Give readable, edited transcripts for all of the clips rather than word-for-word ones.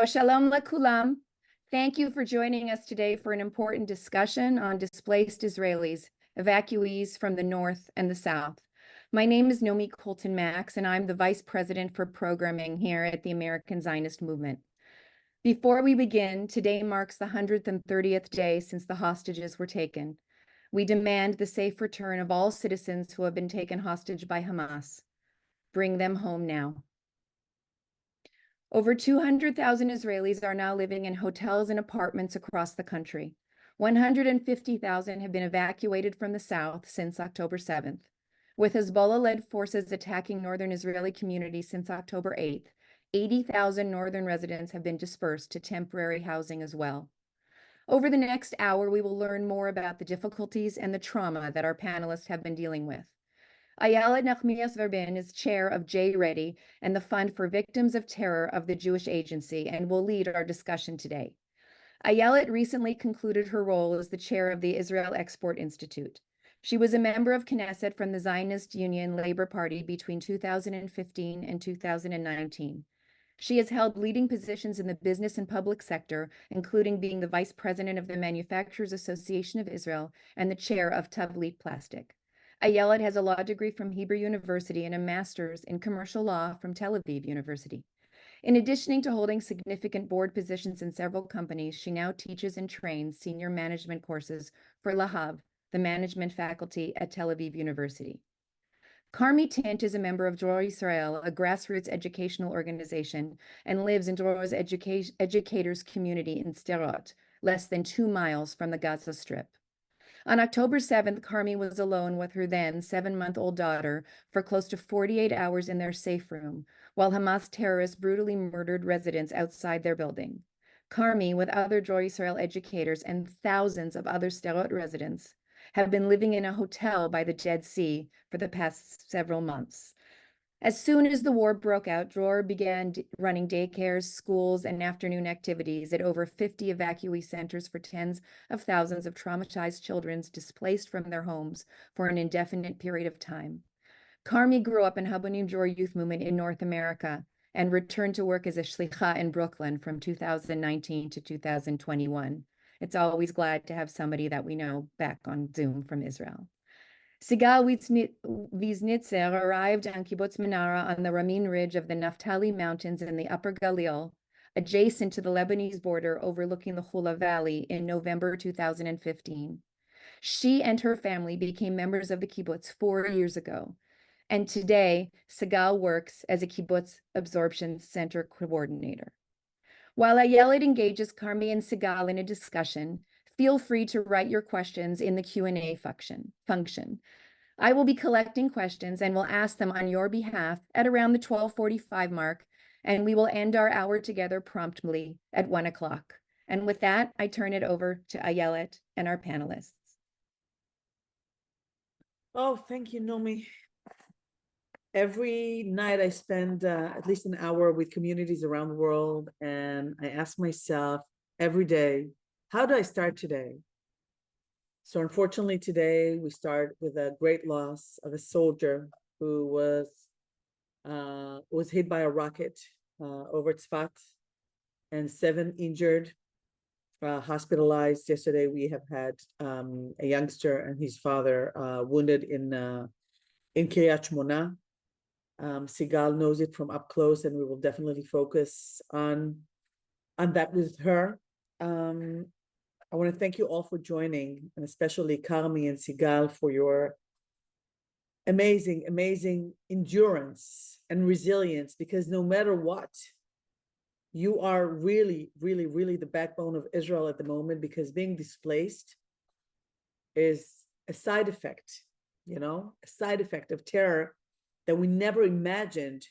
Shalom lekulam. Thank you for joining us today for an important discussion on displaced Israelis, evacuees from the North and the South. My name is Nomi Colton-Max, and I'm the Vice President for Programming here at the American Zionist Movement. Before we begin, today marks the 130th day since the hostages were taken. We demand the safe return of all citizens who have been taken hostage by Hamas. Bring them home now. Over 200,000 Israelis are now living in hotels and apartments across the country. 150,000 have been evacuated from the south since October 7th. With Hezbollah-led forces attacking northern Israeli communities since October 8th, 80,000 northern residents have been dispersed to temporary housing as well. Over the next hour, we will learn more about the difficulties and the trauma that our panelists have been dealing with. Ayelet Nachmias-Verbin is chair of JReady and the Fund for Victims of Terror of the Jewish Agency and will lead our discussion today. Ayelet recently concluded her role as the chair of the Israel Export Institute. She was a member of Knesset from the Zionist Union Labor Party between 2015 and 2019. She has held leading positions in the business and public sector, including being the vice president of the Manufacturers Association of Israel and the chair of Tavlit Plastic. Ayelet has a law degree from Hebrew University and a master's in commercial law from Tel Aviv University. In addition to holding significant board positions in several companies, she now teaches and trains senior management courses for Lahav, the management faculty at Tel Aviv University. Carmi Tant is a member of Dror Israel, a grassroots educational organization, and lives in Dror's educators community in Sderot, less than 2 miles from the Gaza Strip. On October 7th, Carmi was alone with her then 7-month-old daughter for close to 48 hours in their safe room, while Hamas terrorists brutally murdered residents outside their building. Carmi, with other Dror Israel educators and thousands of other Sderot residents, have been living in a hotel by the Dead Sea for the past several months. As soon as the war broke out, Dror began running daycares, schools, and afternoon activities at over 50 evacuee centers for tens of thousands of traumatized children displaced from their homes for an indefinite period of time. Carmi grew up in Habonim Dror Youth Movement in North America and returned to work as a shlicha in Brooklyn from 2019 to 2021. It's always glad to have somebody that we know back on Zoom from Israel. Sigal Wiesnitzer arrived on Kibbutz Menara on the Ramin Ridge of the Naphtali Mountains in the Upper Galil, adjacent to the Lebanese border overlooking the Hula Valley in November 2015. She and her family became members of the kibbutz 4 years ago, and today Sigal works as a kibbutz absorption center coordinator. While Ayelet engages Carmi and Sigal in a discussion, feel free to write your questions in the Q&A function. I will be collecting questions and will ask them on your behalf at around the 12:45 mark, and we will end our hour together promptly at 1 o'clock. And with that, I turn it over to Ayelet and our panelists. Oh, thank you, Nomi. Every night I spend at least an hour with communities around the world, and I ask myself every day, how do I start today? So unfortunately today we start with a great loss of a soldier who was hit by a rocket over Tzfat, and 7 injured, hospitalized. Yesterday we have had a youngster and his father wounded in Kiryat Shmona. Sigal knows it from up close, and we will definitely focus on that with her. I want to thank you all for joining, and especially Carmi and Sigal for your amazing endurance and resilience, because no matter what, you are really the backbone of Israel at the moment, because being displaced is a side effect, a side effect of terror that we never imagined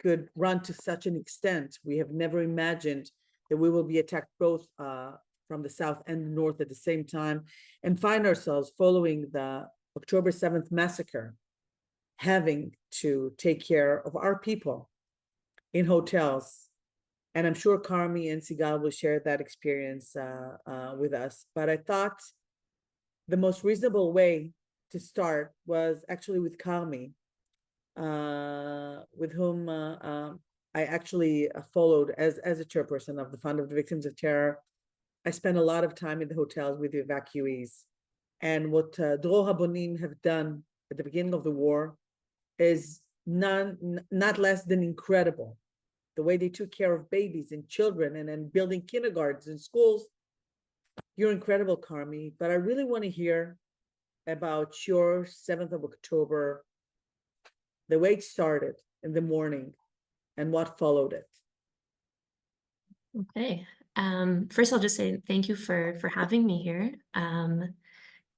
could run to such an extent. We have never imagined that we will be attacked both from the south and the north at the same time, and find ourselves following the October 7th massacre, having to take care of our people in hotels. And I'm sure Carmi and Sigal will share that experience with us. But I thought the most reasonable way to start was actually with Carmi, with whom I actually followed as a chairperson of the Fund of the Victims of Terror. I spent a lot of time in the hotels with the evacuees. And what Dror Habonim have done at the beginning of the war is not less than incredible. The way they took care of babies and children and then building kindergartens and schools. You're incredible, Carmi, but I really want to hear about your 7th of October, the way it started in the morning and what followed it. Okay. First, I'll just say thank you for having me here.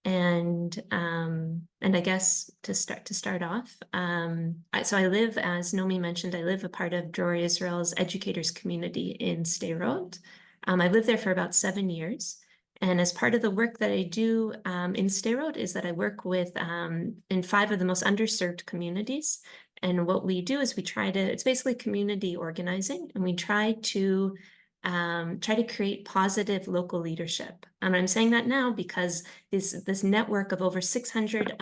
And I guess to start off, so I live, as Nomi mentioned, I live a part of Dror Israel's educators community in Sderot. I lived there for about 7 years. And as part of the work that I do in Sderot is that I work with in 5 of the most underserved communities. And what we do is it's basically community organizing, and we try to create positive local leadership. And I'm saying that now because this network of over 600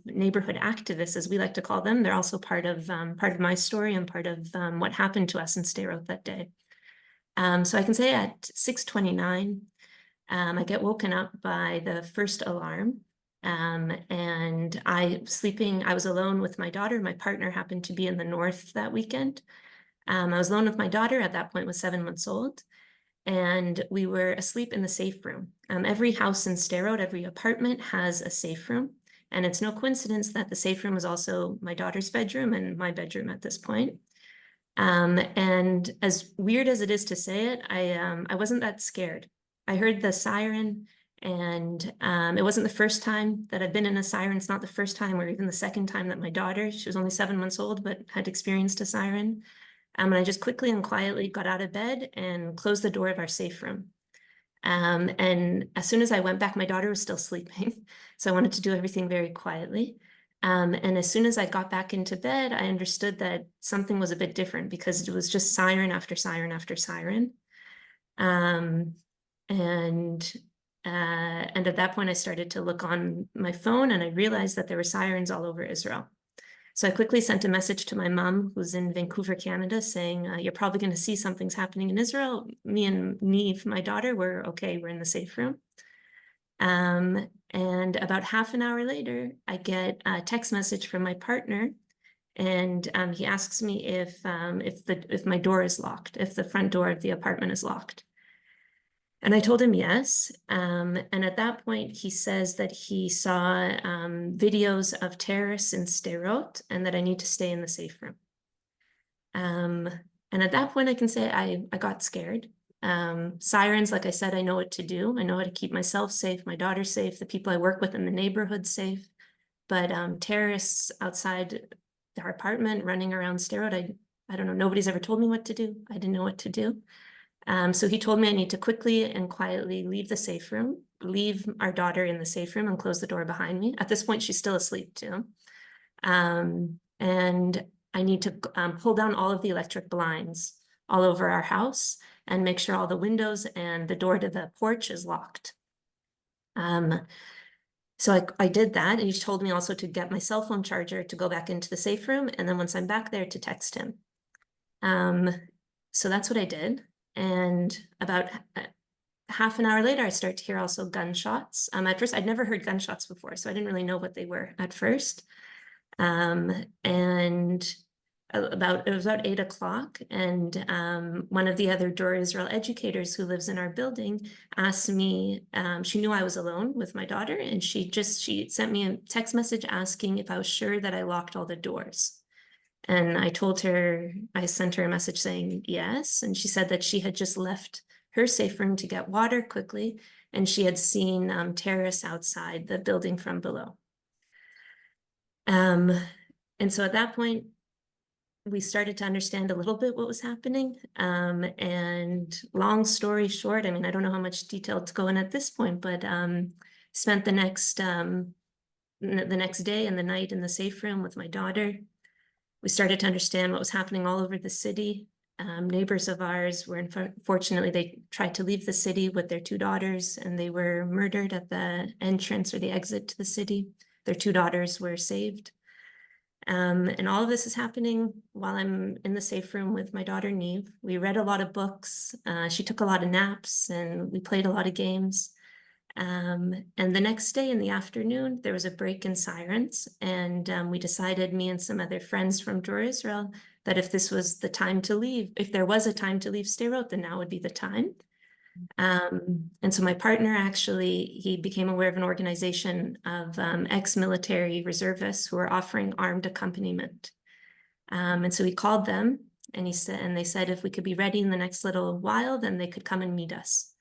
neighborhood activists, as we like to call them, they're also part of my story and part of what happened to us in Sderot that day. So I can say at 6:29, I get woken up by the first alarm. And I was alone with my daughter. My partner happened to be in the north that weekend. I was alone with my daughter, at that point was 7 months old, and we were asleep in the safe room. Every house in Sderot, every apartment has a safe room, and it's no coincidence that the safe room was also my daughter's bedroom and my bedroom at this point. And as weird as it is to say it, I wasn't that scared. I heard the siren, and it wasn't the first time that I've been in a siren. It's not the first time or even the second time that my daughter, she was only 7 months old, but had experienced a siren. And I just quickly and quietly got out of bed and closed the door of our safe room. And as soon as I went back, my daughter was still sleeping. So I wanted to do everything very quietly. And as soon as I got back into bed, I understood that something was a bit different because it was just siren after siren after siren. And at that point, I started to look on my phone, and I realized that there were sirens all over Israel. So I quickly sent a message to my mom, who's in Vancouver, Canada, saying, you're probably going to see something's happening in Israel. Me and Neve, my daughter, were okay. We're in the safe room. And about half an hour later, I get a text message from my partner, and he asks me if my door is locked, if the front door of the apartment is locked. And I told him yes. And at that point, he says that he saw videos of terrorists in Sderot and that I need to stay in the safe room. And at that point, I can say I got scared. Sirens, like I said, I know what to do. I know how to keep myself safe, my daughter safe, the people I work with in the neighborhood safe. But terrorists outside our apartment running around Sderot, I don't know, nobody's ever told me what to do. I didn't know what to do. So he told me I need to quickly and quietly leave the safe room, leave our daughter in the safe room and close the door behind me. At this point, she's still asleep too. And I need to pull down all of the electric blinds all over our house and make sure all the windows and the door to the porch is locked. So I did that, and he told me also to get my cell phone charger to go back into the safe room, and then once I'm back there, to text him. So that's what I did. And about half an hour later, I start to hear also gunshots. At first, I'd never heard gunshots before, so I didn't really know what they were at first. And it was about 8 o'clock, and one of the other Dror Israel educators who lives in our building asked me, she knew I was alone with my daughter, and she sent me a text message asking if I was sure that I locked all the doors. And I sent her a message saying yes. And she said that she had just left her safe room to get water quickly, and she had seen terrorists outside the building from below. And so at that point, we started to understand a little bit what was happening. And long story short, I mean, I don't know how much detail to go in at this point, but spent the next day and the night in the safe room with my daughter. We started to understand what was happening all over the city. Neighbors of ours were, unfortunately, they tried to leave the city with their 2 daughters, and they were murdered at the entrance or the exit to the city. Their 2 daughters were saved. And all of this is happening while I'm in the safe room with my daughter, Neve. We read a lot of books. She took a lot of naps and we played a lot of games. And the next day in the afternoon, there was a break in sirens. And we decided, me and some other friends from Dror Israel, that if this was the time to leave, if there was a time to leave Sderot, then now would be the time. And so my partner actually, he became aware of an organization of ex-military reservists who were offering armed accompaniment. And so he called them and they said if we could be ready in the next little while, then they could come and meet us.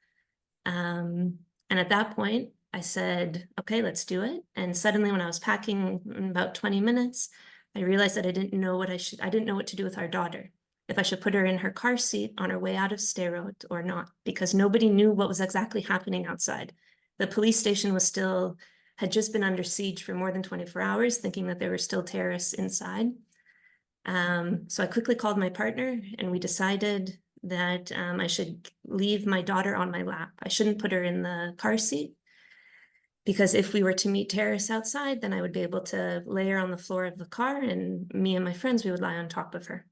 And at that point, I said, okay, let's do it. And suddenly when I was packing in about 20 minutes, I realized that I didn't know what to do with our daughter. If I should put her in her car seat on her way out of Sderot or not, because nobody knew what was exactly happening outside. The police station had just been under siege for more than 24 hours, thinking that there were still terrorists inside. So I quickly called my partner and we decided that I should leave my daughter on my lap. I shouldn't put her in the car seat, because if we were to meet terrorists outside, then I would be able to lay her on the floor of the car and me and my friends, we would lie on top of her.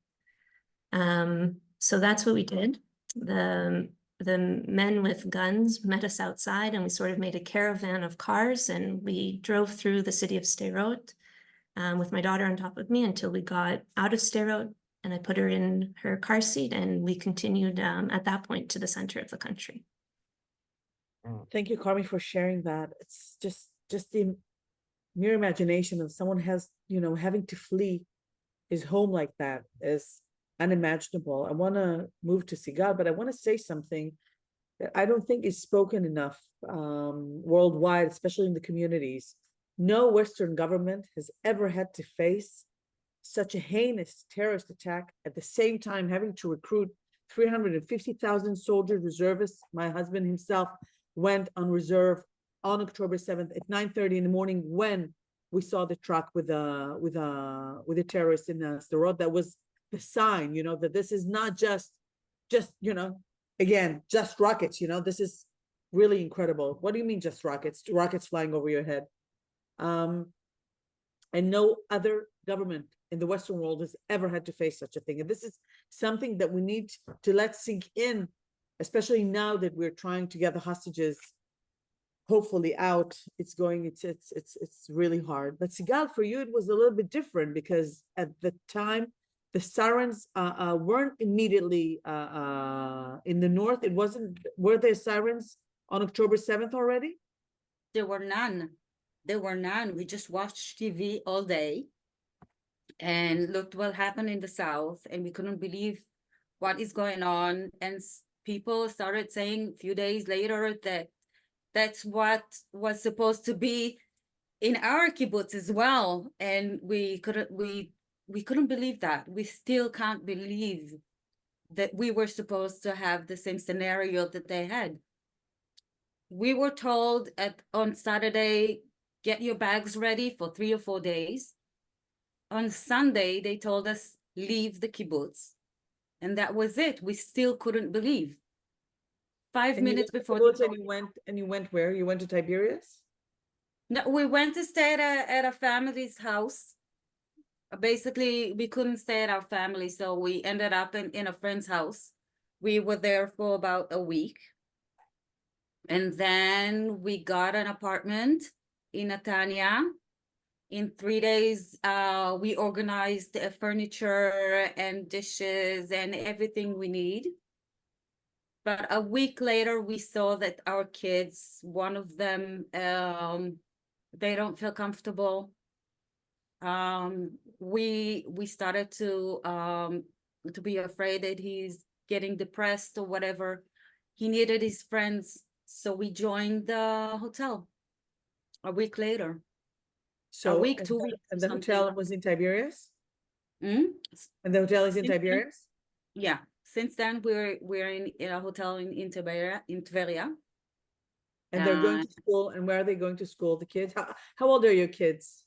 So that's what we did. The men with guns met us outside and we sort of made a caravan of cars and we drove through the city of Sderot with my daughter on top of me until we got out of Sderot, and I put her in her car seat and we continued at that point to the center of the country. Thank you, Carmi, for sharing that. It's just the mere imagination of someone having to flee his home like that is unimaginable. I want to move to Sigal, but I want to say something that I don't think is spoken enough worldwide, especially in the communities. No Western government has ever had to face such a heinous terrorist attack at the same time having to recruit 350,000 soldiers, reservists. My husband himself went on reserve on October 7th at 9:30 in the morning when we saw the truck with a terrorist in the road. That was the sign, that this is not just again, just rockets, this is really incredible. What do you mean just rockets? Rockets flying over your head. And no other government in the Western world has ever had to face such a thing. And this is something that we need to let sink in, especially now that we're trying to get the hostages hopefully out. It's really hard. But Sigal, for you, it was a little bit different because at the time, the sirens weren't immediately in the north. Were there sirens on October 7th already? There were none. We just watched TV all day and looked what happened in the south, and we couldn't believe what is going on. And people started saying a few days later that that's what was supposed to be in our kibbutz as well. And we couldn't believe that. We still can't believe that we were supposed to have the same scenario that they had. We were told on Saturday, get your bags ready for 3 or 4 days. On Sunday, they told us, leave the kibbutz. And that was it. We still couldn't believe. 5 minutes before. You went where? You went to Tiberias? No, we went to stay at a family's house. Basically, we couldn't stay at our family, so we ended up in a friend's house. We were there for about a week. And then we got an apartment in Netanya. In 3 days, we organized furniture and dishes and everything we need. But a week later, we saw that our kids, one of them, they don't feel comfortable. We started to be afraid that he's getting depressed or whatever. He needed his friends, so we joined the hotel a week later. So a week, 2 weeks. And the hotel was in Tiberias? Mm? And the hotel is in Since then- Tiberias? Yeah. Since then, we're in a hotel in Tveria. And they're going to school. And where are they going to school? The kids? How old are your kids?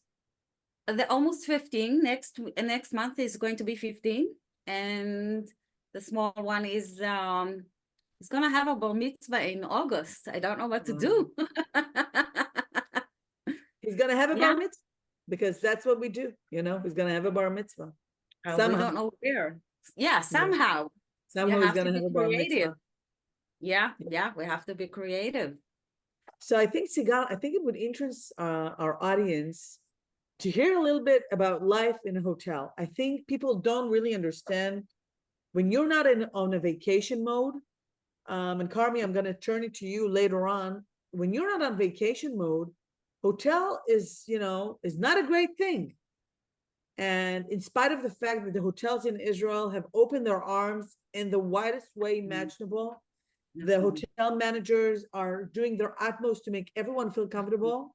They're almost 15. Next month is going to be 15, and the small one is gonna have a bar mitzvah in August. I don't know what to do. He's gonna have a Yeah. bar mitzvah? because that's what we do. You know, he's gonna have a bar mitzvah. We Somehow. don't know where. Yeah, somehow. Somehow You he's have to gonna be have a bar creative. mitzvah. Yeah, we have to be creative. So I think, Sigal, I think it would interest our audience to hear a little bit about life in a hotel. I think people don't really understand when you're not on a vacation mode. And Carmi, I'm going to turn it to you later on. When you're not on vacation mode, hotel is, you know, is not a great thing. And in spite of the fact that the hotels in Israel have opened their arms in the widest way imaginable, the Mhm. hotel managers are doing their utmost to make everyone feel comfortable.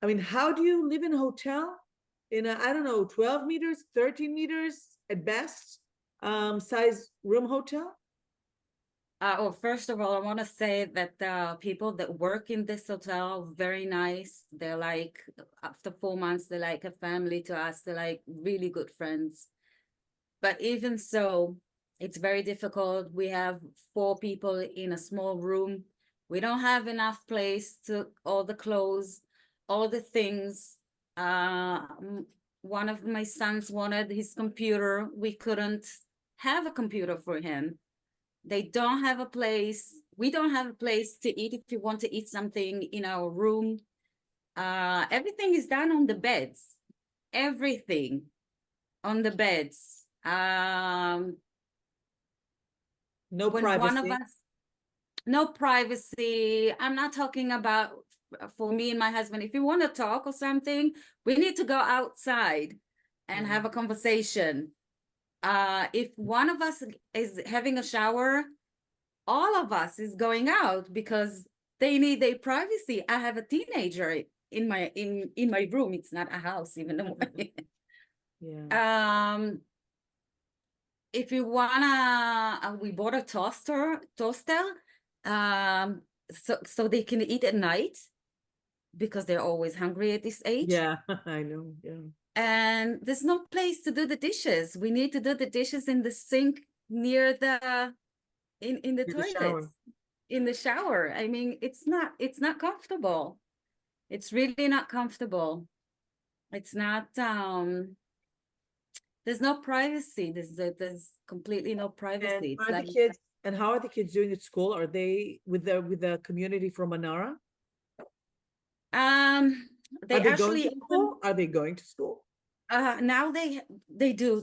I mean, how do you live in a hotel in a, I don't know, 12 meters, 13 meters at best, size room hotel? Well, first of all, I want to say that the people that work in this hotel are very nice. They're like, after 4 months, they're like a family to us. They're like really good friends. But even so, it's very difficult. We have 4 people in a small room. We don't have enough place to all the clothes, all the things. One of my sons wanted his computer. We couldn't have a computer for him. They don't have a place. We don't have a place to eat if you want to eat something in our room. Everything is done on the beds. Everything on the beds. No When one of privacy. us, no privacy. I'm not talking about for me and my husband. If you want to talk or something, we need to go outside and have a conversation. If one of us is having a shower, all of us is going out because they need their privacy. I have a teenager in my room. It's not a house, even though. Yeah. If you wanna, we bought a toaster, so they can eat at night because they're always hungry at this age. Yeah, I know. Yeah. And there's no place to do the dishes. We need to do the dishes in the sink near the in the the shower. toilets, in the shower. I mean, it's not comfortable. It's really not comfortable. It's not there's no privacy. There's completely no And privacy. It's are like the kids, and how are the kids doing at school? Are they with the community from Manara? they Are they going actually to school? Are they going to school? now they do.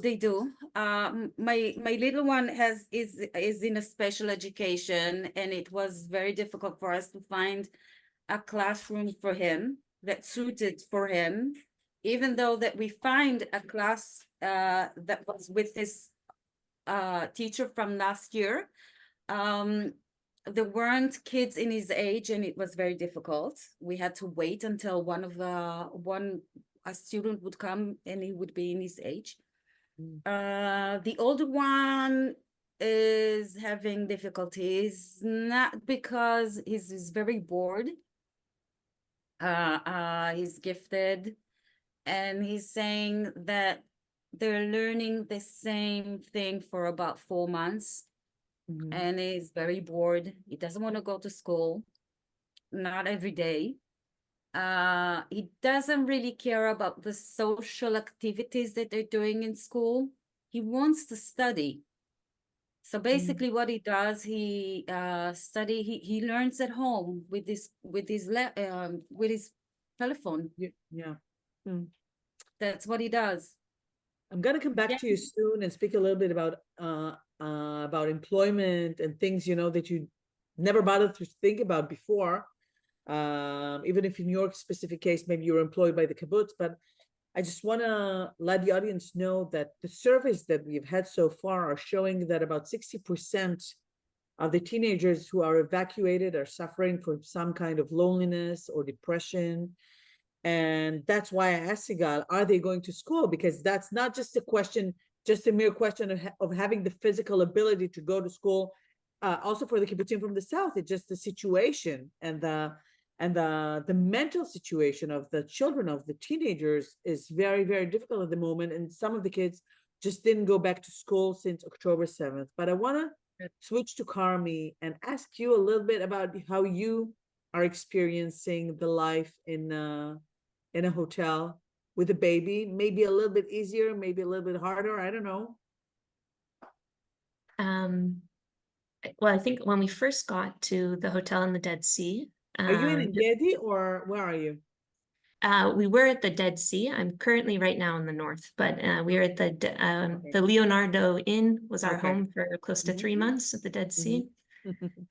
My little one is in a special education, and it was very difficult for us to find a classroom for him that suited for him, even though that we find a class that was with his teacher from last year. There weren't kids in his age, and it was very difficult. We had to wait until a student would come and he would be in his age. The older one is having difficulties, not because he's very bored. He's gifted, and he's saying that they're learning the same thing for about 4 months, and he's very bored. He doesn't want to go to school, not every day. He doesn't really care about the social activities that they're doing in school. He wants to study. So basically what he does, he learns at home with his telephone. Yeah. That's what he does. I'm gonna come back to you soon and speak a little bit about employment and things, you know, that you never bothered to think about before. Even if in your specific case, maybe you're employed by the kibbutz, but I just want to let the audience know that the surveys that we've had so far are showing that about 60% of the teenagers who are evacuated are suffering from some kind of loneliness or depression. And that's why I asked Sigal, are they going to school? Because that's not just a question, just a mere question of having the physical ability to go to school. Also for the kibbutzim from the south, it's just the situation and the mental situation of the children, of the teenagers, is very, very difficult at the moment. And some of the kids just didn't go back to school since October 7th. But I want to switch to Carmi and ask you a little bit about how you are experiencing the life in a hotel with a baby, maybe a little bit easier, maybe a little bit harder, I don't know. Well, I think when we first got to the hotel in the Dead Sea, Are you in JReady or where are you? we were at the Dead Sea. I'm currently right now in the north, but we were at the Leonardo Inn was our home for close to 3 months at the Dead Sea.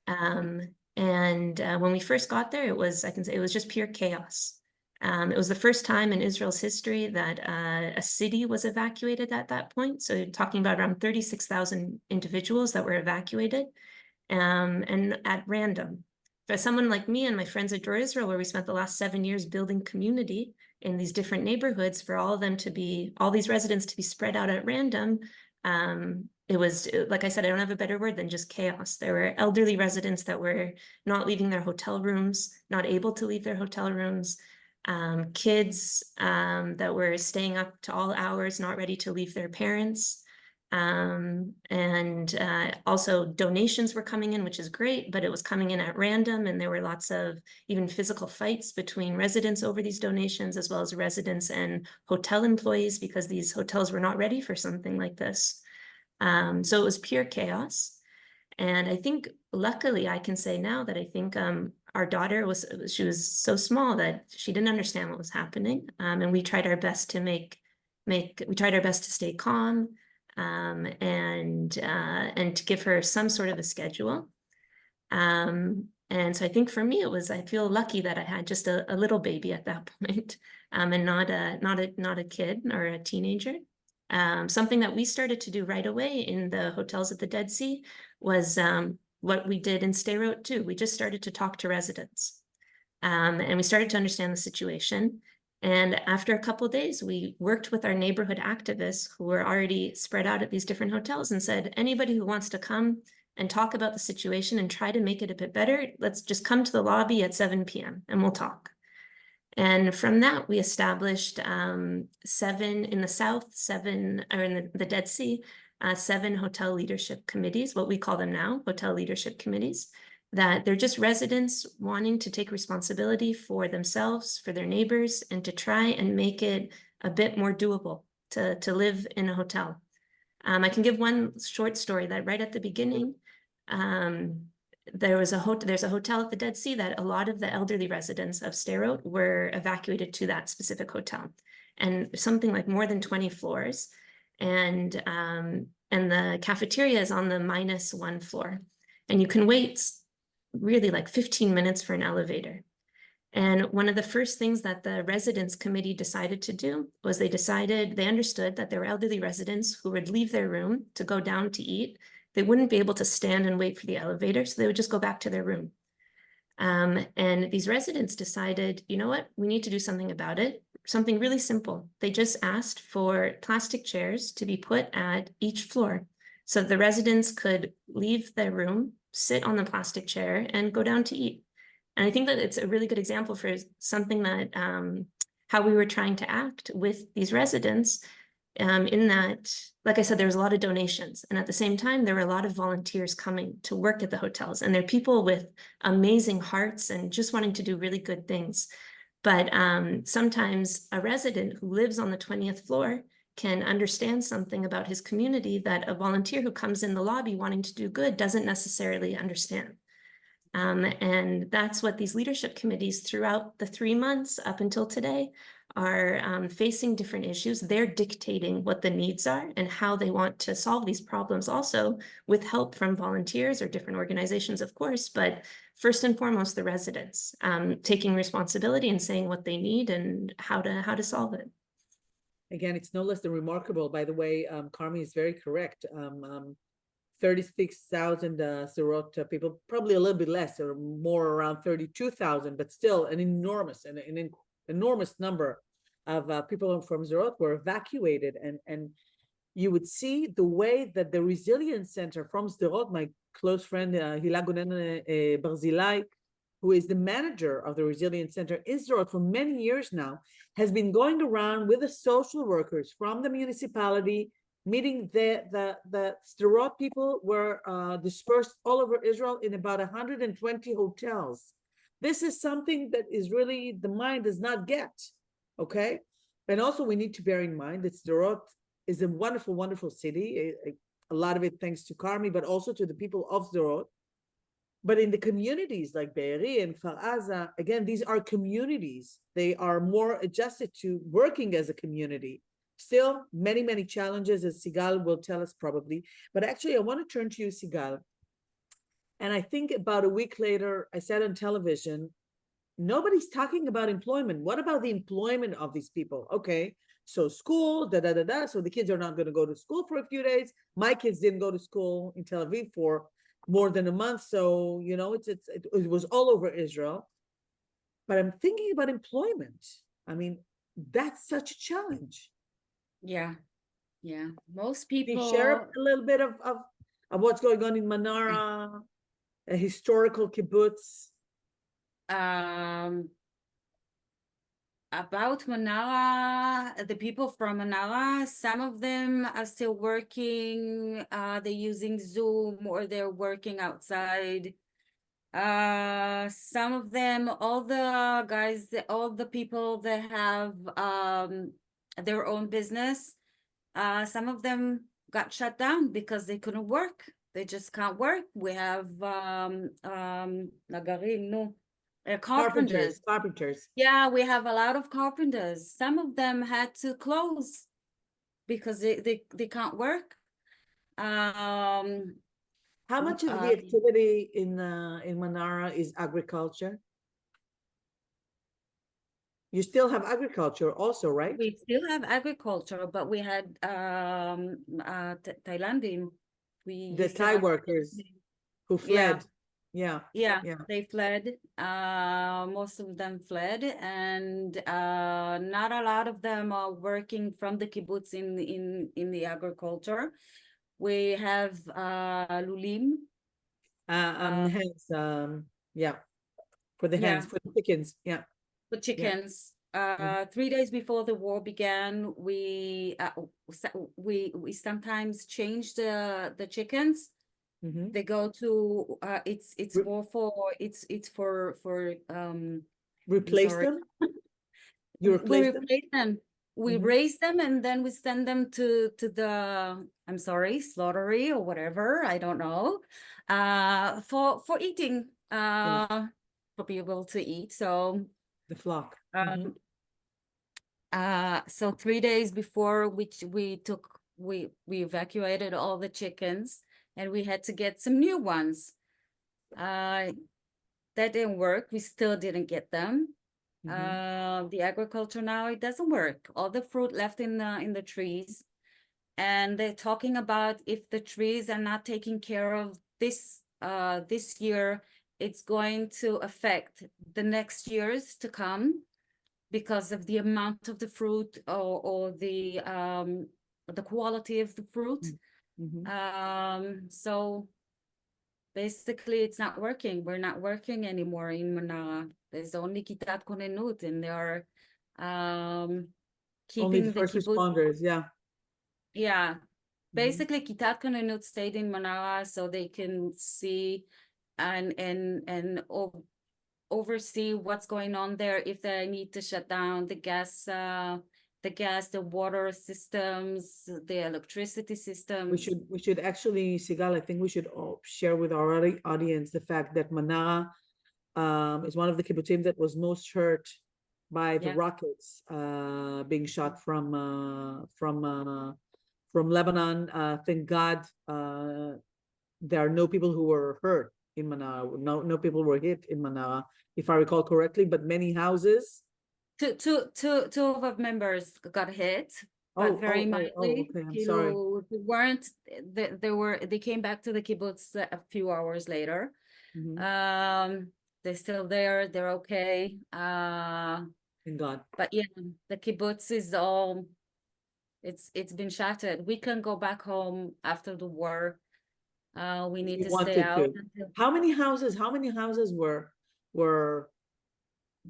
And when we first got there, I can say it was just pure chaos. It was the first time in Israel's history that a city was evacuated at that point. So talking about around 36,000 individuals that were evacuated, and at random. For someone like me and my friends at JReady Israel, where we spent the last 7 years building community in these different neighborhoods, for all these residents to be spread out at random, it was, like I said, I don't have a better word than just chaos. There were elderly residents that were not leaving their hotel rooms, not able to leave their hotel rooms, kids that were staying up to all hours, not ready to leave their parents. Also donations were coming in, which is great, but it was coming in at random, and there were lots of even physical fights between residents over these donations, as well as residents and hotel employees, because these hotels were not ready for something like this. So it was pure chaos. And I think, luckily, I can say now that I think our daughter she was so small that she didn't understand what was happening. And we tried our best to stay calm, and to give her some sort of a schedule. And so I think for me, I feel lucky that I had just a little baby at that point, and not a kid or a teenager. Something that we started to do right away in the hotels at the Dead Sea was what we did in Sderot too. We just started to talk to residents, and we started to understand the situation. And after a couple of days, we worked with our neighborhood activists who were already spread out at these different hotels and said, anybody who wants to come and talk about the situation and try to make it a bit better, let's just come to the lobby at 7 p.m. and we'll talk. And from that, we established 7 in the south, 7 or in the Dead Sea, 7 hotel leadership committees, what we call them now, hotel leadership committees, that they're just residents wanting to take responsibility for themselves, for their neighbors, and to try and make it a bit more doable to live in a hotel. I can give one short story that right at the beginning, there's a hotel at the Dead Sea that a lot of the elderly residents of Sderot were evacuated to that specific hotel, and something like more than 20 floors. And the cafeteria is on the -1 floor, and you can wait really like 15 minutes for an elevator. And one of the first things that the residents committee decided to do was they understood that there were elderly residents who would leave their room to go down to eat. They wouldn't be able to stand and wait for the elevator, so they would just go back to their room. And these residents decided, you know what, we need to do something about it. Something really simple. They just asked for plastic chairs to be put at each floor, so the residents could leave their room, sit on the plastic chair, and go down to eat. And I think that it's a really good example for something that, how we were trying to act with these residents, in that, like I said, there was a lot of donations. And at the same time, there were a lot of volunteers coming to work at the hotels. And they're people with amazing hearts and just wanting to do really good things. But sometimes a resident who lives on the 20th floor can understand something about his community that a volunteer who comes in the lobby wanting to do good doesn't necessarily understand. And that's what these leadership committees throughout the 3 months up until today are facing different issues. They're dictating what the needs are and how they want to solve these problems, also with help from volunteers or different organizations, of course, but first and foremost, the residents taking responsibility and saying what they need and how to solve it. Again, it's no less than remarkable. By the way, Carmi is very correct. 36,000 Sderot people, probably a little bit less or more, around 32,000, but still an enormous number of people from Sderot were evacuated. And you would see the way that the Resilience Center from Sderot, my close friend Hila Gonen Barzilai, who is the manager of the Resilience Center in Sderot for many years now, has been going around with the social workers from the municipality, meeting the Sderot people were dispersed all over Israel in about 120 hotels. This is something that is really, the mind does not get, okay? And also we need to bear in mind that Sderot is a wonderful, wonderful city. A lot of it thanks to Karmi, but also to the people of Sderot. But in the communities like Be'eri and Kfar Aza, again, these are communities. They are more adjusted to working as a community. Still, many, many challenges, as Sigal will tell us probably. But actually, I want to turn to you, Sigal. And I think about a week later, I said on television, nobody's talking about employment. What about the employment of these people? Okay, so school, da. So the kids are not going to go to school for a few days. My kids didn't go to school in Tel Aviv for more than a month. So, you know, it was all over Israel. But I'm thinking about employment. I mean, that's such a challenge. Yeah. Most Can you people. share a little bit of what's going on in Manara, a historical kibbutz? About Manara, the people from Manara, some of them are still working, they're using Zoom or they're working outside. Some of them, all the guys, all the people that have their own business, some of them got shut down because they couldn't work. They just can't work. We have nagarim, no. Carpenters. Yeah, we have a lot of carpenters. Some of them had to close because they can't work. How much of the activity in Manara is agriculture? You still have agriculture also, right? We still have agriculture, but we had Thailandim. The Thai workers who fled. Yeah, they fled. Most of them fled, and not a lot of them are working from the kibbutz in the agriculture. We have lulim. Hens, for the hens, for the chickens, The chickens. 3 days before the war began, we sometimes change the chickens. They go to it's more for it's for replace them. You replace them. We raise them and then we send them to the slaughtery or whatever, I don't know, for eating, for people to eat. So the flock. So 3 days before, which we evacuated all the chickens. And we had to get some new ones. That didn't work. We still didn't get them. The agriculture now, it doesn't work. All the fruit left in the trees. And they're talking about if the trees are not taken care of this year, it's going to affect the next years to come because of the amount of the fruit or the quality of the fruit. So basically it's not working. We're not working anymore in Manara. There's only Kitat Konenut, and they are keeping only the first responders. Basically Kitat Konenut stayed in Manara so they can see and oversee what's going on there, if they need to shut down the gas, the water systems, the electricity systems. We should actually, Sigal, I think we should all share with our audience the fact that Manara is one of the kibbutzim that was most hurt by the rockets being shot from Lebanon. Thank God there are no people who were hurt in Manara. No people were hit in Manara, if I recall correctly, but many houses. Two of our members got hit, but very mildly. Okay, I'm sorry. They came back to the kibbutz a few hours later. They're still there. They're okay. Thank God. But yeah, the kibbutz is all. It's been shattered. We can go back home after the war. We need to stay out. How many houses were?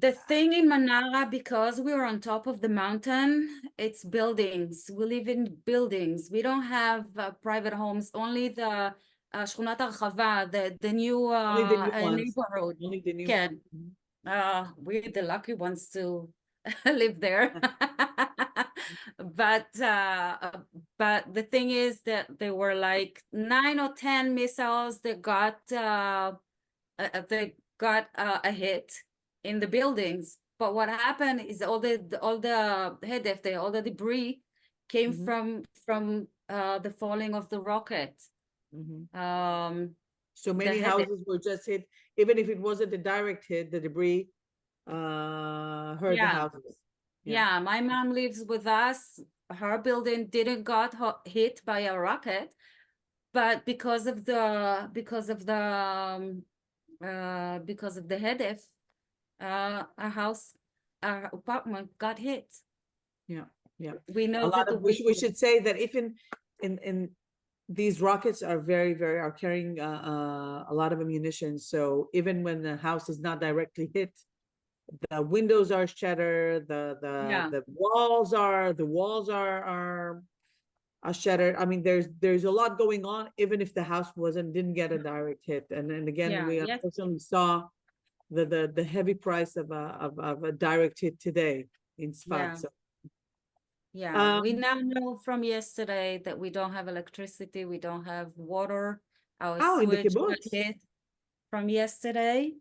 The thing in Manara, because we were on top of the mountain, it's buildings. We live in buildings. We don't have private homes. Only the Shchunat Archava, the new neighborhood. Only the new. We're the lucky ones to live there. but the thing is that there were like 9 or 10 missiles that got a hit in the buildings. But what happened is all the hedef, all the debris came Mhm. from the falling of the rocket. So many hedef. houses were just hit, even if it wasn't a direct hit, the debris hurt the Yeah. houses. Yeah, my mom lives with us. Her building didn't got hit by a rocket, but because of the hedef, our apartment got hit. Yeah, yeah. We know A that lot of we should say that if in these rockets are very are carrying a lot of ammunition. So even when the house is not directly hit, the windows are shattered, Yeah. the walls are shattered. I mean, there's a lot going on, even if the house didn't get a direct hit. And again, Yeah, we yes. unfortunately saw the heavy price of a direct hit today in Yeah. Sfat. So Yeah, we now know from yesterday that we don't have electricity, we don't have water. Our in the sewage got kibbutz. hit from yesterday.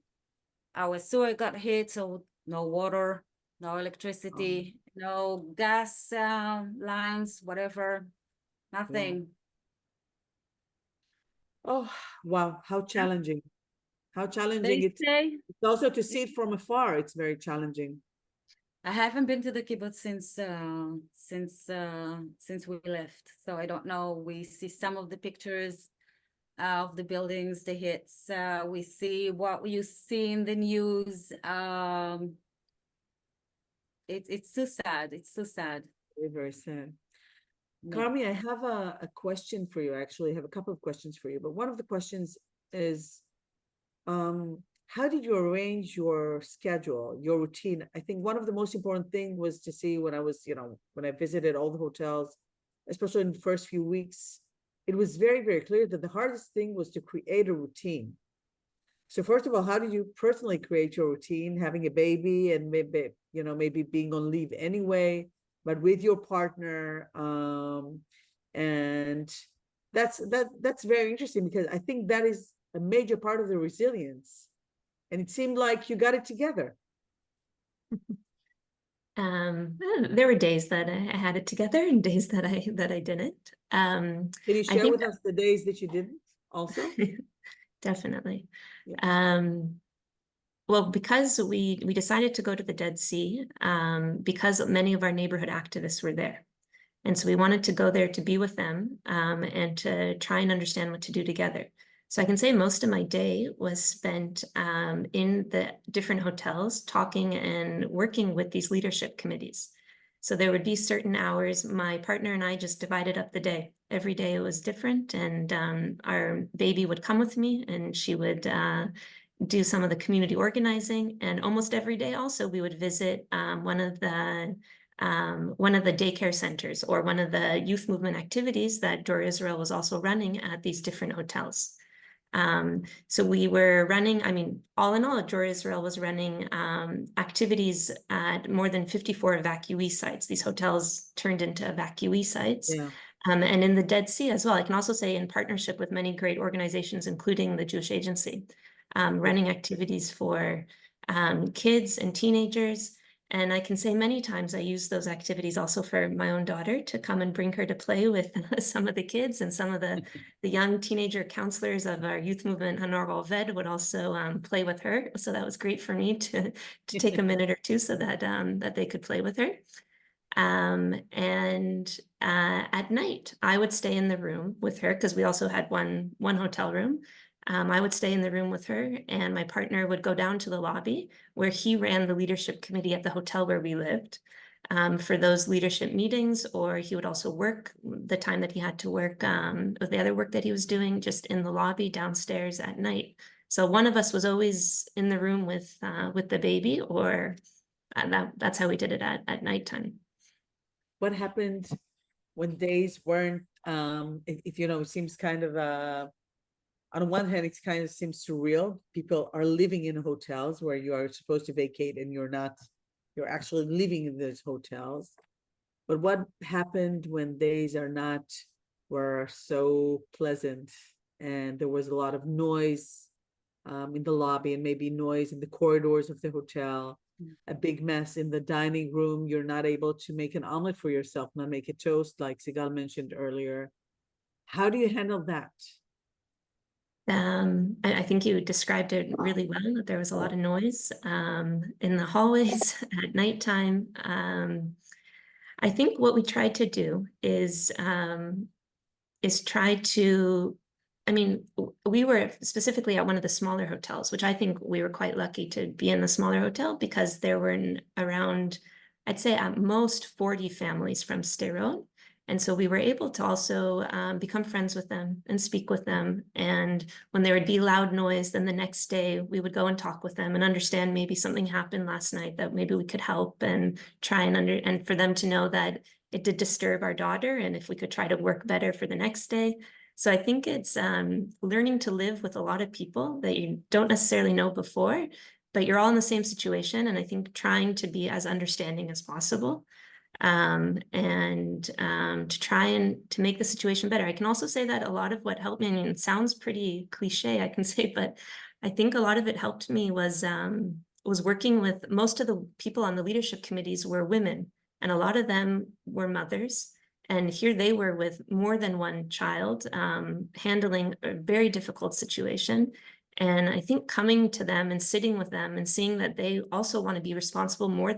Our sewer got hit, so no water, no electricity, no gas lines, whatever, nothing. Oh, wow, how challenging. How challenging They say, it's also to see it from afar. It's very challenging. I haven't been to the kibbutz since we left, so I don't know. We see some of the pictures of the buildings, the hits. We see what you see in the news. It's so sad. It's so sad. Very sad. Yeah. Carmi, I have a question for you. Actually, I have a couple of questions for you, but one of the questions is, how did you arrange your schedule, your routine? I think one of the most important thing was to see when I was, when I visited all the hotels, especially in the first few weeks, it was very clear that the hardest thing was to create a routine. So first of all, how did you personally create your routine, having a baby and maybe being on leave anyway, but with your partner? And that's very interesting, because I think that is a major part of the resilience. And it seemed like you got it together. There were days that I had it together and days that I didn't. Can you I share think with us the days that you didn't also? definitely. Yeah. Well, because we decided to go to the Dead Sea, because many of our neighborhood activists were there. And so we wanted to go there to be with them, and to try and understand what to do together. So I can say most of my day was spent in the different hotels talking and working with these leadership committees. So there would be certain hours, my partner and I just divided up the day. Every day it was different, and our baby would come with me and she would do some of the community organizing. And almost every day also we would visit one of the daycare centers or one of the youth movement activities that Dor Israel was also running at these different hotels. So we were running, I mean, all in all, Dor Israel was running activities at more than 54 evacuee sites. These hotels turned into evacuee sites. Yeah. And in the Dead Sea as well. I can also say in partnership with many great organizations, including the Jewish Agency, running activities for kids and teenagers. And I can say many times I use those activities also for my own daughter, to come and bring her to play with some of the kids, and some of the young teenager counselors of our youth movement, JReady, would also play with her. So that was great for me to take a minute or two so that that they could play with her. And at night, I would stay in the room with her, because we also had one hotel room. I would stay in the room with her, and my partner would go down to the lobby where he ran the leadership committee at the hotel where we lived, for those leadership meetings, or he would also work the time that he had to work with the other work that he was doing just in the lobby downstairs at night. So one of us was always in the room with the baby, or that's how we did it at nighttime. What happened when days weren't, it seems kind of, on one hand, it kind of seems surreal. People are living in hotels where you are supposed to vacate and you're not, you're actually living in those hotels. But what happened when days were so pleasant and there was a lot of noise in the lobby and maybe noise in the corridors of the hotel, a big mess in the dining room. You're not able to make an omelet for yourself, not make a toast like Sigal mentioned earlier. How do you handle that? I think you described it really well, that there was a lot of noise in the hallways at nighttime. I think what we tried to do is try to, I mean, we were specifically at one of the smaller hotels, which I think we were quite lucky to be in the smaller hotel because there were around, I'd say at most 40 families from Sderot. And so we were able to also become friends with them and speak with them. And when there would be loud noise, then the next day we would go and talk with them and understand maybe something happened last night that maybe we could help and try and for them to know that it did disturb our daughter and if we could try to work better for the next day. So I think it's learning to live with a lot of people that you don't necessarily know before, but you're all in the same situation. And I think trying to be as understanding as possible. To try and to make the situation better. I can also say that a lot of what helped me, and it sounds pretty cliche, I can say, but I think a lot of it helped me was working with most of the people on the leadership committees were women, and a lot of them were mothers. And here they were with more than one child, handling a very difficult situation. And I think coming to them and sitting with them and seeing that they also want to be responsible more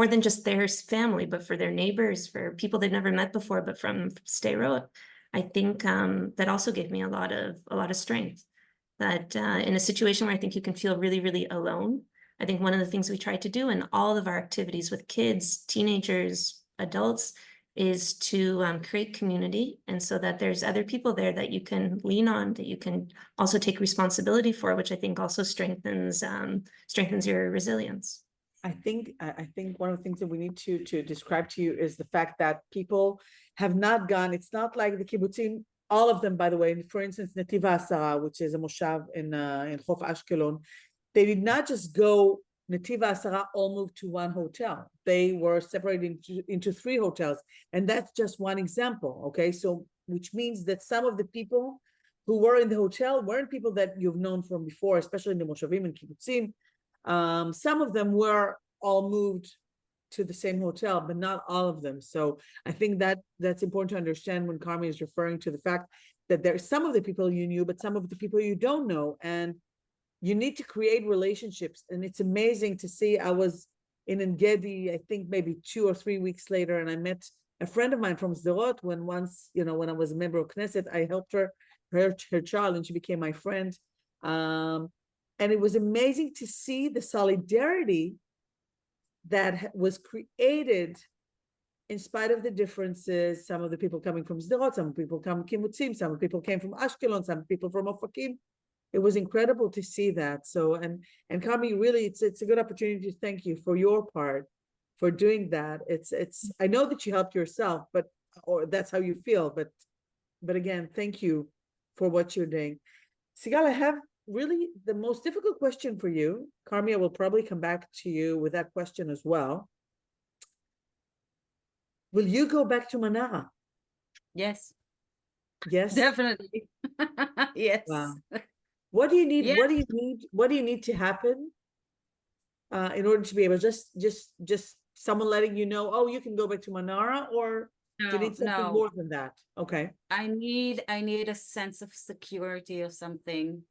than just their family, but for their neighbors, for people they've never met before, but from Sderot, I think that also gave me a lot of strength. That in a situation where I think you can feel really, really alone, I think one of the things we try to do in all of our activities with kids, teenagers, adults, is to create community, and so that there's other people there that you can lean on, that you can also take responsibility for, which I think also strengthens your resilience. I think one of the things that we need to describe to you is the fact that people have not gone. It's not like the kibbutzim, all of them, by the way. For instance, Netiv HaAsara, which is a moshav in Chof Ashkelon, they did not just go Netiv HaAsara all moved to one hotel. They were separated into 3 hotels, and that's just one example. Okay, so which means that some of the people who were in the hotel weren't people that you've known from before, especially in the moshavim and kibbutzim. Some of them were all moved to the same hotel, but not all of them. So I think that's important to understand when Carmi is referring to the fact that there's some of the people you knew, but some of the people you don't know. And you need to create relationships. And it's amazing to see. I was in Engedi, I think maybe 2 or 3 weeks later, and I met a friend of mine from Sderot when I was a member of Knesset, I helped her child, and she became my friend. And it was amazing to see the solidarity that was created in spite of the differences. Some of the people coming from Sderot, some people come from Kibbutzim, some people came from Ashkelon, some people from Ofakim. It was incredible to see that. So, and Carmi, really, it's a good opportunity to thank you for your part for doing that. I know that you helped yourself, or that's how you feel, but again, thank you for what you're doing. Sigal, I have really the most difficult question for you. Carmi, I will probably come back to you with that question as well. Will you go back to Manara? Yes. Yes, Definitely. Yes. Wow. What do you need? Yeah. What do you need to happen in order to be able just someone letting you know, oh, you can go back to Manara, or do you need something more than that? Okay. I need a sense of security or something.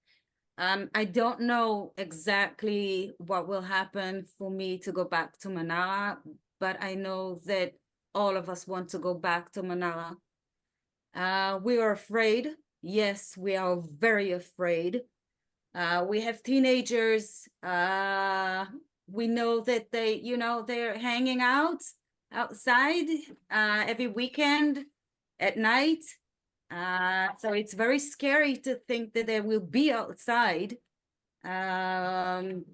I don't know exactly what will happen for me to go back to Manara, but I know that all of us want to go back to Manara. We are afraid. Yes, we are very afraid. We have teenagers. We know that they're hanging out outside every weekend at night. So it's very scary to think that they will be outside. And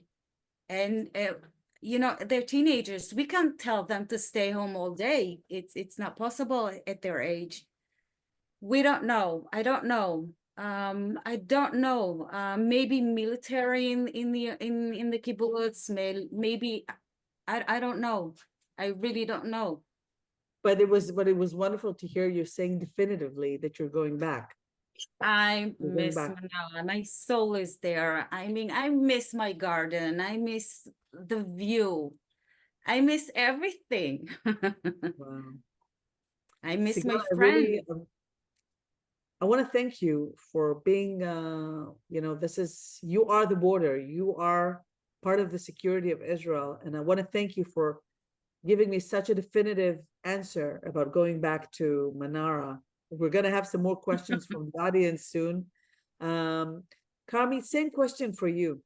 they're teenagers. We can't tell them to stay home all day. It's not possible at their age. We don't know. I don't know. I don't know. Maybe military in the kibbutz. Maybe I don't know. I really don't know. but it was wonderful to hear you saying definitively that you're going back. I You're going miss back. Manila. My soul is there. I mean, I miss my garden. I miss the view. I miss everything. Wow. I miss Sigal, my I friends. really, I want to thank you for being, you are the border. You are part of the security of Israel. And I want to thank you for giving me such a definitive answer about going back to Manara. We're going to have some more questions from the audience soon. Carmi, same question for you.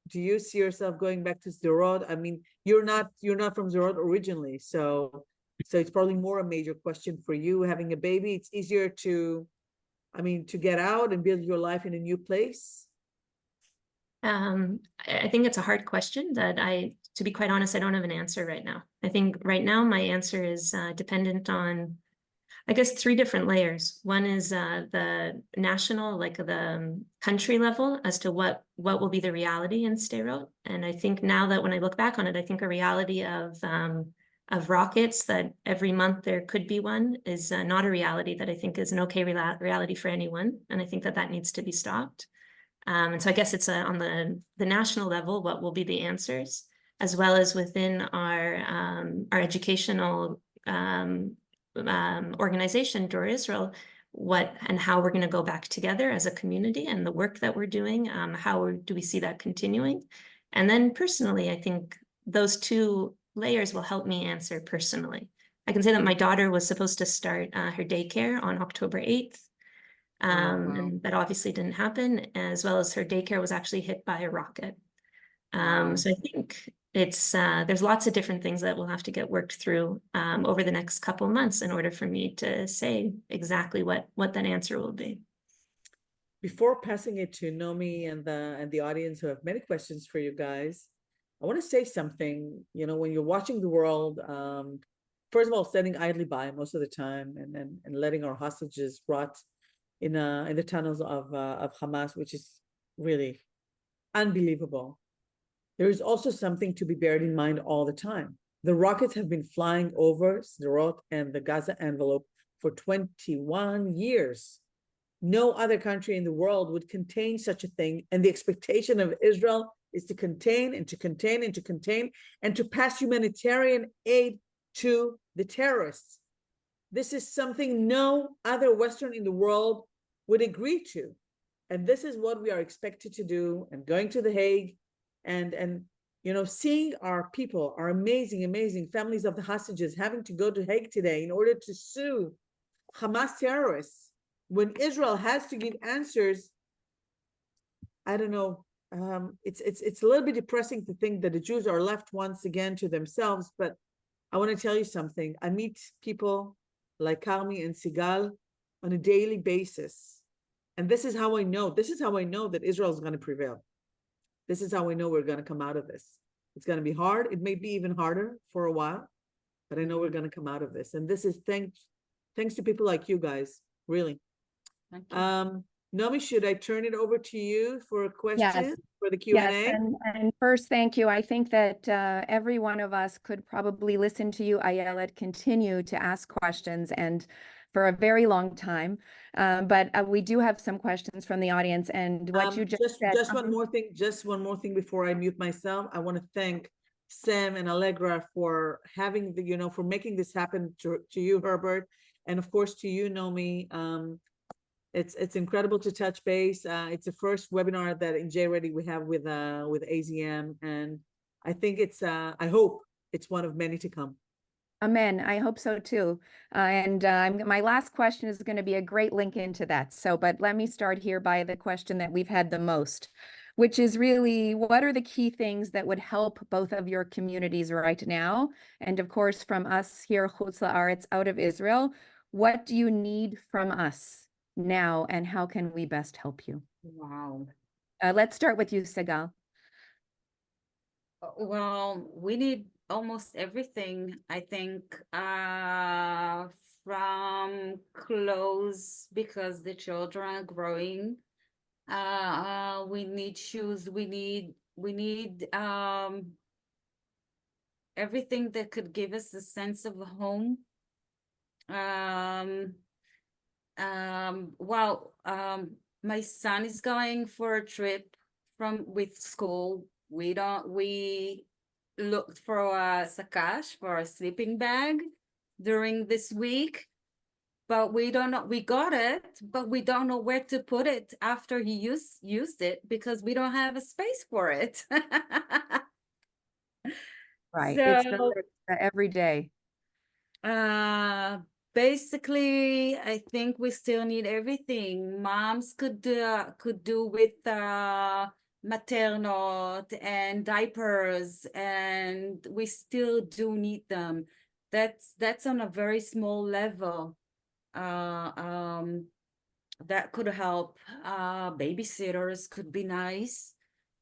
Do you see yourself going back to Sderot? I mean, you're not from Sderot originally, so it's probably more a major question for you. Having a baby, it's easier to get out and build your life in a new place. I think it's a hard question that to be quite honest, I don't have an answer right now. I think right now my answer is dependent on, I guess, 3 different layers. One is the national, like the country level, as to what will be the reality in Sderot. And I think now that when I look back on it, I think a reality of rockets that every month there could be one is not a reality that I think is an okay reality for anyone. And I think that needs to be stopped. And so I guess it's on the national level, what will be the answers, as well as within our educational organization, Dor Israel, what and how we're going to go back together as a community and the work that we're doing, how do we see that continuing? And then personally, I think those 2 layers will help me answer personally. I can say that my daughter was supposed to start her daycare on October 8th. Wow. And that obviously didn't happen, as well as her daycare was actually hit by a rocket. Wow. So I think it's there's lots of different things that will have to get worked through over the next couple months in order for me to say exactly what that answer will be. Before passing it to Nomi and the audience who have many questions for you guys, I want to say something. When you're watching the world, first of all, standing idly by most of the time, and letting our hostages rot in the tunnels of Hamas, which is really unbelievable. There is also something to be bared in mind all the time. The rockets have been flying over Sderot and the Gaza envelope for 21 years. No other country in the world would contain such a thing. And the expectation of Israel is to contain and to contain and to contain and to pass humanitarian aid to the terrorists. This is something no other Western in the world would agree to. And this is what we are expected to do. And going to The Hague and seeing our people, our amazing families of the hostages having to go to Hague today in order to sue Hamas terrorists when Israel has to give answers. I don't know. It's a little bit depressing to think that the Jews are left once again to themselves. But I want to tell you something. I meet people like Carmi and Sigal on a daily basis. And this is how I know. This is how I know that Israel is going to prevail. This is how I know we're going to come out of this. It's going to be hard. It may be even harder for a while, but I know we're going to come out of this. And this is thanks to people like you guys, really. Thank you. Nomi, should I turn it over to you for a question Yes. for the Yes, Q&A? and first, thank you. I think that every one of us could probably listen to you, Ayelet, continue to ask questions and for a very long time. But we do have some questions from the audience, and what you just said. Just one more thing before I mute myself. I want to thank Sam and Allegra for having for making this happen to you, Herbert, and of course to you, Nomi. It's incredible to touch base. It's the first webinar that in JReady we have with AZM, and I think I hope it's one of many to come. Amen. I hope so too. My last question is going to be a great link into that. But let me start here by the question that we've had the most, which is really, what are the key things that would help both of your communities right now? And of course, from us here, Chutz La'aretz, out of Israel, what do you need from us now, and how can we best help you? Wow. Let's start with you, Sigal. Well, we need almost everything, I think, from clothes because the children are growing. We need shoes. We need everything that could give us a sense of home. My son is going for a trip with school. We looked for a sakash, for a sleeping bag during this week, but we don't know. We got it, but we don't know where to put it after he used it, because we don't have a space for it. Right. It's So every day. basically, I think we still need everything. Moms could do with maternal and diapers, and we still do need them. That's on a very small level. That could help. Babysitters could be nice.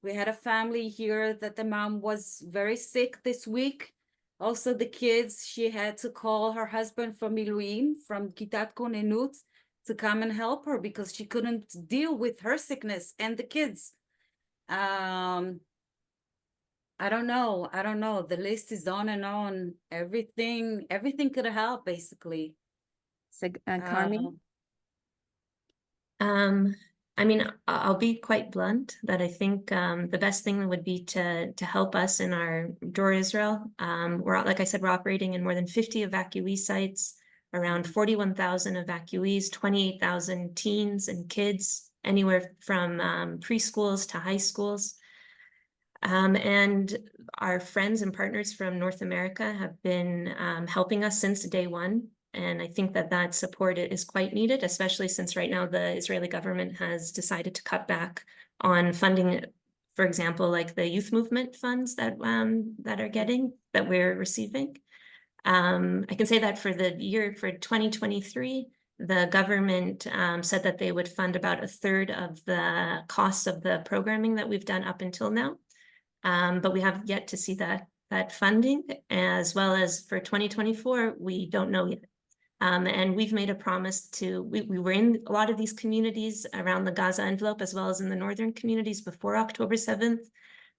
We had a family here that the mom was very sick this week. Also, the kids, she had to call her husband from Miluim, from Kitat Konenut, to come and help her because she couldn't deal with her sickness and the kids. I don't know. The list is on and on. Everything could help, basically. Carmi? I mean, I'll be quite blunt that I think the best thing would be to help us in our Dor Israel. We're, like I said, we're operating in more than 50 evacuee sites, around 41,000 evacuees, 28,000 teens and kids, anywhere from preschools to high schools. And our friends and partners from North America have been helping us since day one. And I think that support is quite needed, especially since right now the Israeli government has decided to cut back on funding, for example, like the youth movement funds that we're receiving. I can say that for the year for 2023, the government said that they would fund about a third of the costs of the programming that we've done up until now. But we have yet to see that funding, as well as for 2024, we don't know yet. And we've made a promise we were in a lot of these communities around the Gaza envelope, as well as in the northern communities before October 7th.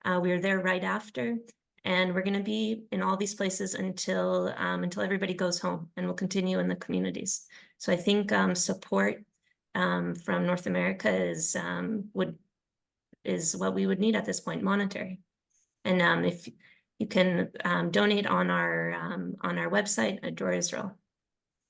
We were there right after, and we're going to be in all these places until everybody goes home, and we'll continue in the communities. So I think support from North America is what we would need at this point, monetary. And if you can donate on our website at Dor Israel.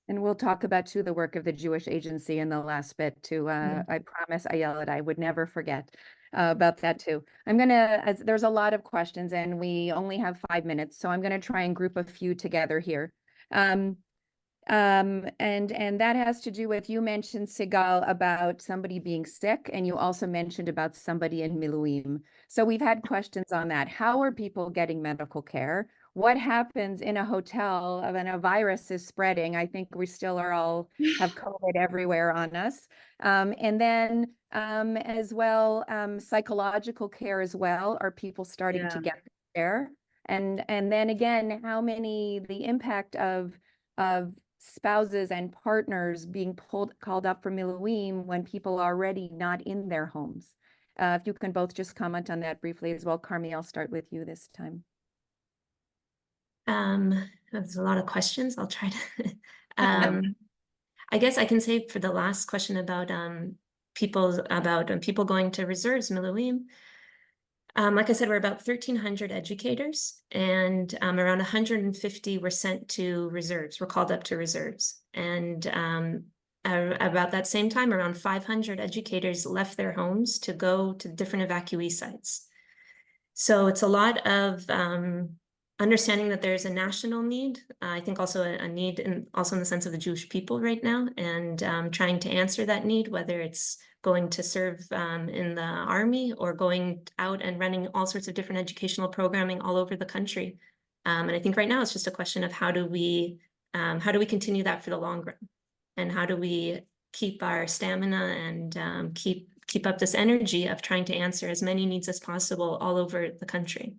And we'll talk about too the work of the Jewish Agency in the last bit too. I promise, Ayelet, I would never forget about that too. There's a lot of questions and we only have 5 minutes, so I'm gonna try and group a few together here. And that has to do with, you mentioned, Sigal, about somebody being sick, and you also mentioned about somebody in Miluim. So we've had questions on that. How are people getting medical care? What happens in a hotel when a virus is spreading? I think we still have COVID everywhere on us. And then as well, psychological care as well. Are people starting to get care? And then again, the impact of spouses and partners being called up from Miluim when people are already not in their homes. If you can both just comment on that briefly as well. Carmi, I'll start with you this time. There's a lot of questions. I'll try to. I guess I can say for the last question about people going to reserves, Miluim. Like I said, we're about 1,300 educators, and around 150 were sent to reserves, were called up to reserves. And about that same time, around 500 educators left their homes to go to different evacuee sites. So it's a lot of understanding that there's a national need. I think also a need also in the sense of the Jewish people right now, and trying to answer that need, whether it's going to serve in the army or going out and running all sorts of different educational programming all over the country. And I think right now it's just a question of how do we continue that for the long run, and how do we keep our stamina and keep up this energy of trying to answer as many needs as possible all over the country.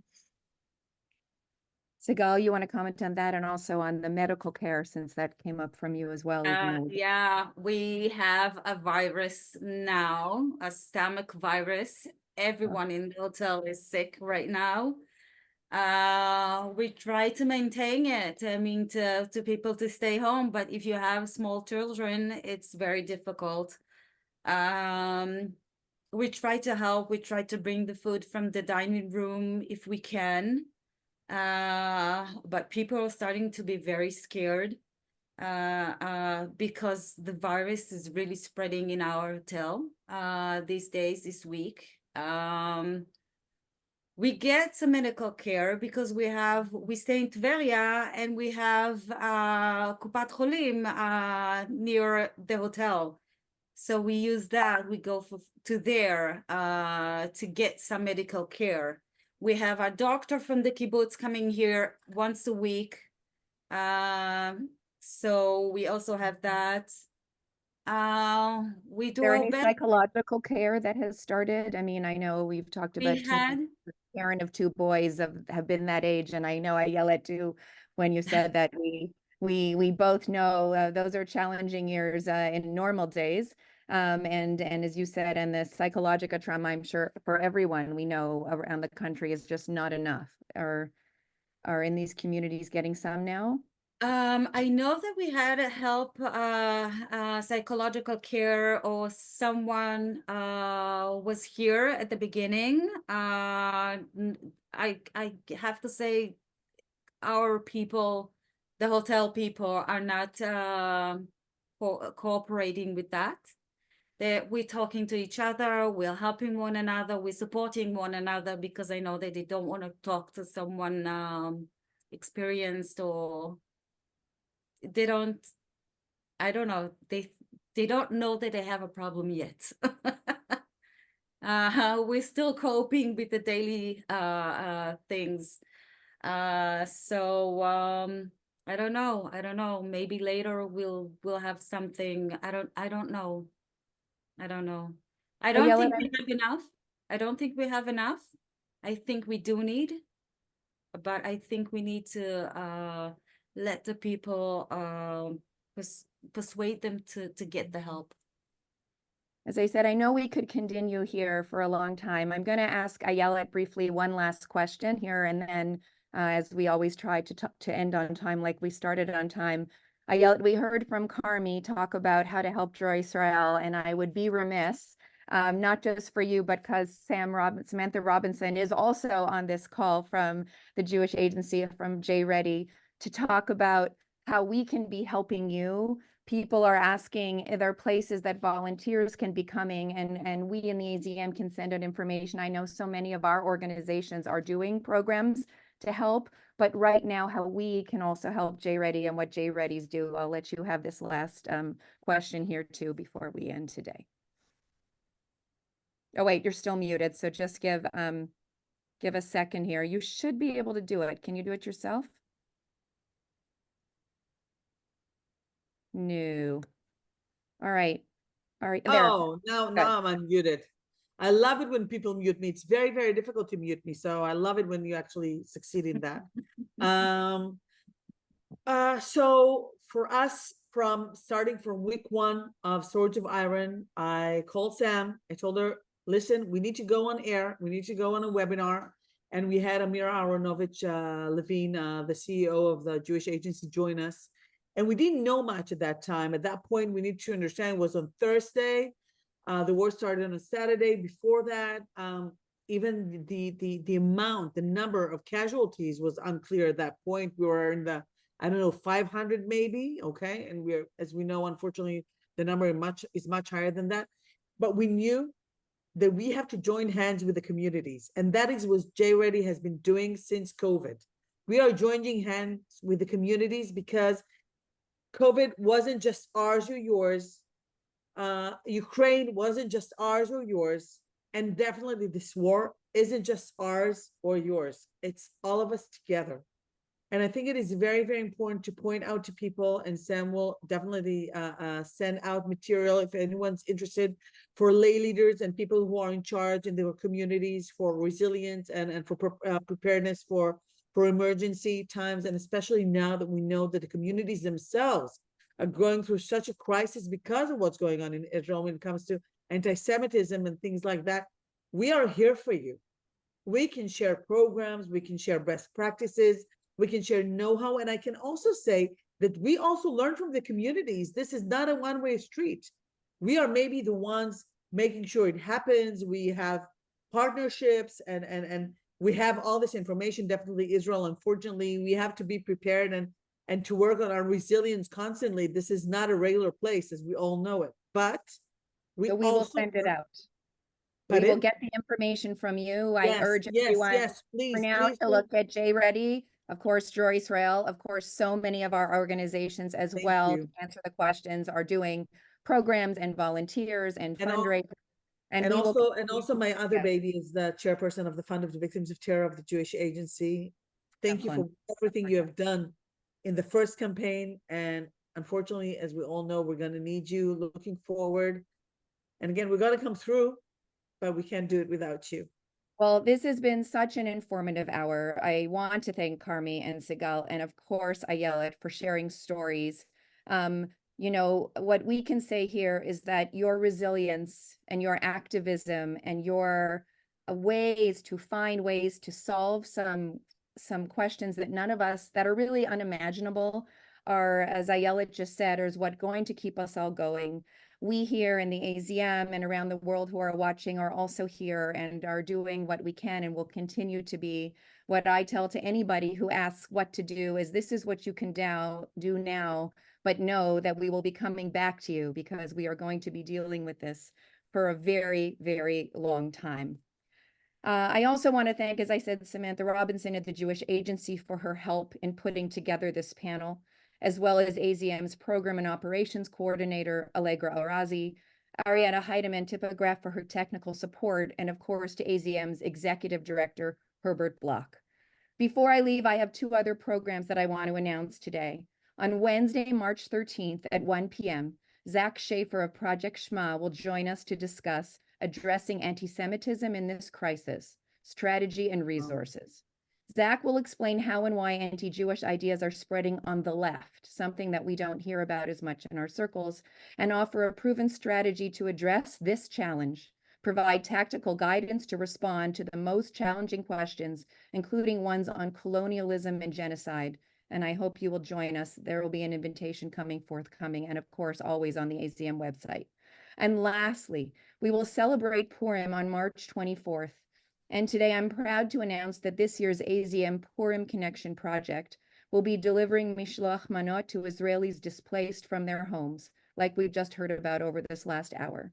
Sigal, you want to comment on that and also on the medical care, since that came up from you as well? Yeah, we have a virus now, a stomach virus. Everyone in the hotel is sick right now. We try to maintain it. I mean, to people to stay home, but if you have small children, it's very difficult. We try to help. We try to bring the food from the dining room if we can. But people are starting to be very scared because the virus is really spreading in our hotel these days, this week. We get some medical care because we stay in Tveria and we have Kupat Cholim near the hotel. So we use that, we go to there to get some medical care. We have a doctor from the kibbutz coming here once a week. So we also have that. We do Is there our any best. psychological care that has started? I mean, I know we've talked We about had, parent of two boys have been that age, and I know Ayelet too, when you said that we both know those are challenging years in normal days. And as you said, and the psychological trauma, I'm sure for everyone we know around the country is just not enough. Are in these communities getting some now? I know that we had a help, psychological care, or someone was here at the beginning. I have to say, our people, the hotel people, are not cooperating with that. We're talking to each other, we're helping one another, we're supporting one another, because I know that they don't want to talk to someone experienced, or they don't, I don't know, they don't know that they have a problem yet. We're still coping with the daily things. So I don't know, maybe later we'll have something. I don't know. I don't Ayelet, think we have enough. I don't think we have enough. I think we do need, but I think we need to let the people persuade them to get the help. As I said, I know we could continue here for a long time. I'm going to ask Ayelet briefly one last question here, and then as we always try to end on time, like we started on time. Ayelet, we heard from Carmi talk about how to help Joy Israel, and I would be remiss, not just for you, but because Samantha Robinson is also on this call from the Jewish Agency, from JReady, to talk about how we can be helping you. People are asking, are there places that volunteers can be coming, and we in the AZM can send out information. I know so many of our organizations are doing programs to help, but right now how we can also help JReady and what JReady's do. I'll let you have this last question here too before we end today. Oh wait, you're still muted, so just give a second here. You should be able to do it. Can you do it yourself? No. All right. There. Oh, now I'm unmuted. I love it when people mute me. It's very, very difficult to mute me. So I love it when you actually succeed in that. So for us, starting from week 1 of Swords of Iron, I called Sam. I told her, listen, we need to go on air. We need to go on a webinar. And we had Amira Aronovich Levine, the CEO of the Jewish Agency, join us. And we didn't know much at that time. At that point, we need to understand, it was on Thursday. The war started on a Saturday. Before that, even the amount, the number of casualties was unclear at that point. We were in the, I don't know, 500 maybe, okay? And we're, as we know, unfortunately, the number is much higher than that. But we knew that we have to join hands with the communities. And that is what JReady has been doing since COVID. We are joining hands with the communities because COVID wasn't just ours or yours. Ukraine wasn't just ours or yours. And definitely this war isn't just ours or yours. It's all of us together. And I think it is very, very important to point out to people, and Sam will definitely send out material if anyone's interested, for lay leaders and people who are in charge in their communities, for resilience and for preparedness for emergency times. And especially now that we know that the communities themselves are going through such a crisis because of what's going on in Israel when it comes to anti-Semitism and things like that. We are here for you. we can share programs, we can share best practices, we can share know-how. And I can also say that we also learn from the communities. This is not a one-way street. We are maybe the ones making sure it happens. We have partnerships and we have all this information. Definitely Israel, unfortunately, we have to be prepared and to work on our resilience constantly. This is not a regular place, as we all know it, but we So we will also send it learn- out. We will Pardon? get the information from you. I Yes, urge yes, everyone yes, for please, now please to do. look at JReady, of course, Drawer Israel, of course, so many of our organizations as Thank well you. to answer the questions are doing programs and volunteers and And al- fundraisers. And And we will also my other baby is the chairperson of the Fund of the Victims of Terror of the Jewish Agency. Thank you for everything you have done in the first campaign. And unfortunately, as we all know, we're going to need you looking forward. And again, we're going to come through, but we can't do it without you. Well, this has been such an informative hour. I want to thank Carmi and Sigal, and of course, Ayelet for sharing stories. You know, what we can say here is that your resilience and your activism and your ways to find ways to solve some questions that none of us, that are really unimaginable, are, as Ayelet just said, is what going to keep us all going. We here in the AZM and around the world who are watching are also here and are doing what we can and will continue to be. What I tell to anybody who asks what to do is this is what you can do now, but know that we will be coming back to you because we are going to be dealing with this for a very, very long time. I also want to thank, as I said, Samantha Robinson at the Jewish Agency for her help in putting together this panel, as well as AZM's Program and Operations Coordinator, Allegra Arazi, Ariana Heidemann Typograph for her technical support, and of course to AZM's Executive Director, Herbert Bloch. Before I leave, I have two other programs that I want to announce today. On Wednesday, March 13th at 1 p.m., Zach Schaefer of Project Shema will join us to discuss addressing anti-Semitism in this crisis, strategy and resources. Zach will explain how and why anti-Jewish ideas are spreading on the left, something that we don't hear about as much in our circles, and offer a proven strategy to address this challenge, provide tactical guidance to respond to the most challenging questions, including ones on colonialism and genocide. And I hope you will join us. There will be an invitation forthcoming, and of course, always on the AZM website. And lastly, we will celebrate Purim on March 24th. And today I'm proud to announce that this year's AZM Purim Connection Project will be delivering Mishloach Manot to Israelis displaced from their homes, like we've just heard about over this last hour.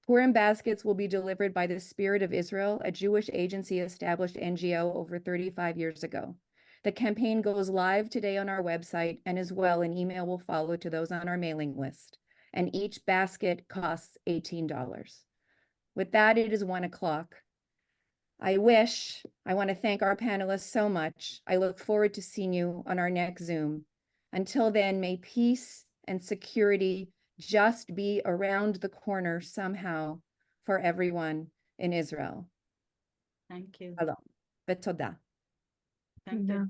Purim baskets will be delivered by the Spirit of Israel, a Jewish agency established NGO over 35 years ago. The campaign goes live today on our website, and as well, an email will follow to those on our mailing list. And each basket costs $18. With that, it is 1 o'clock. I want to thank our panelists so much. I look forward to seeing you on our next Zoom. Until then, may peace and security just be around the corner somehow for everyone in Israel. Thank you. Shalom. V'todah. Thank you.